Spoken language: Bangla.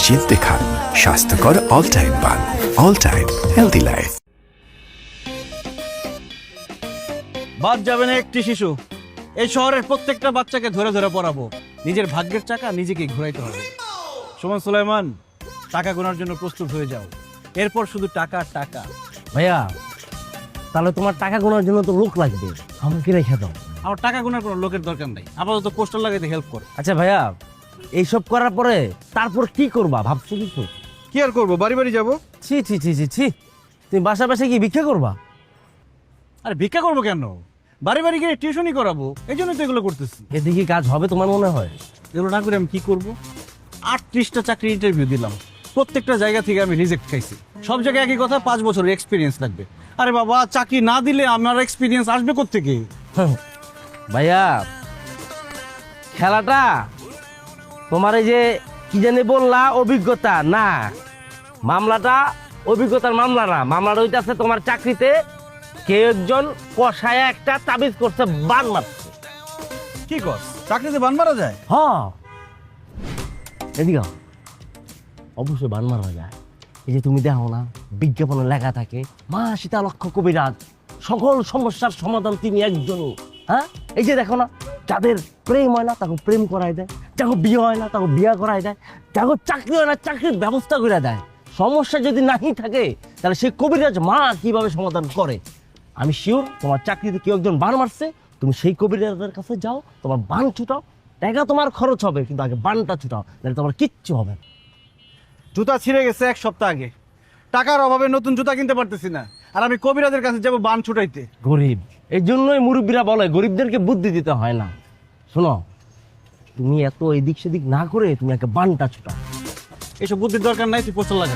নিশ্চিন্তে খান স্বাস্থ্যকর অল টাইম পান। All time healthy life. বাদ যাবে না একটি শিশু। এই শহরের প্রত্যেকটা বাচ্চাকে ধরে ধরে পড়াবো। নিজের ভাগ্যের চাকা নিজেকে ঘুরাইতে হবে। সুমন সুলাইমান, টাকা গোনার জন্য প্রস্তুত হয়ে যাও। এরপর শুধু টাকা টাকা। ভাইয়া তাহলে তোমার টাকা গোনার জন্য তো লোক লাগবে, আমাকে রেখে দাও। আমার টাকা গোনার কোনো লোকের দরকার নাই, আপাতত পোস্টার লাগাইতে হেল্প কর। আচ্ছা ভাইয়া, এইসব করার পরে তারপর কি করবা ভাবছো কিছু? কি আর করবো, বাড়ি বাড়ি যাবো। ছি ছি ছি ছি ছি, তুমি বাসা বাসা কি ভিক্ষা করবা? আরে ভিক্ষা করবো কেন, বাড়ি বাড়ি গিয়ে টিউশনই করাবো, এই জন্য তো এগুলো করতেছি। এদিকে কাজ হবে তোমার মনে হয়? এগুলো না করে আমি কি করবো? 38টা চাকরি ইন্টারভিউ দিলাম, প্রত্যেকটা জায়গা থেকে আমি রিজেক্ট খাইছি। সব জায়গায় একই কথা, 5 বছরের এক্সপিরিয়েন্স লাগবে। আরে বাবা, চাকরি না দিলে আমার এক্সপিরিয়েন্স আসবে কোত্থেকে? ভাইয়া খেলাটা তোমার এই যে কি জানি বললা অভিজ্ঞতা না, মামলাটা অভিজ্ঞতার মামলা না, মামলাটা হইতাছে তোমার চাকরিতে কেউ একজন কষায় একটা তাবিজ করছে, বান মারছে। কি কর, চাকরিতে বান মারা যায়? হ্যাঁ এদিকে আও। অবশ্যই বান মারা যায়। এই যে তুমি দেখো না বিজ্ঞাপনে লেখা থাকে, মা সীতালক্ষ কবিরাজ, সকল সমস্যার সমাধান তিনি একজনই। হ্যাঁ, এই যে দেখো না, যাদের প্রেম হয় না তাকে প্রেম করাই দেয়, যাকে বিয়ে হয় না তাকে বিয়ে করাই দেয়, যাকে চাকরি হয় না চাকরির ব্যবস্থা করে দেয়। সমস্যা যদি নাই থাকে তাহলে সেই কবিরাজ মা কিভাবে সমাধান করে। আমি শিওর তোমার চাকরিতে কেউ একজন বান মারছে, তুমি সেই কবিরাজের কাছে যাও, তোমার বান ছুটাও, টাকা তোমার খরচ হবে কিন্তু আগে বানটা ছুটাও, তাহলে তোমার কিচ্ছু হবে না। জুতা ছিঁড়ে গেছে 1 সপ্তাহ আগে, টাকার অভাবে নতুন জুতা কিনতে পারতেছি না, আর আমি কবিরাজের কাছে যাবো বান ছুটাইতে। গরিব, এই জন্যই মুরব্বীরা বলে গরিবদেরকে বুদ্ধি দিতে হয় না। শোনো, তুমি এত এদিক সেদিক না করে তুমি একটা বানটা ছুটাও। এসব বুদ্ধির দরকার নাই, তুই পোস্টার লাগা।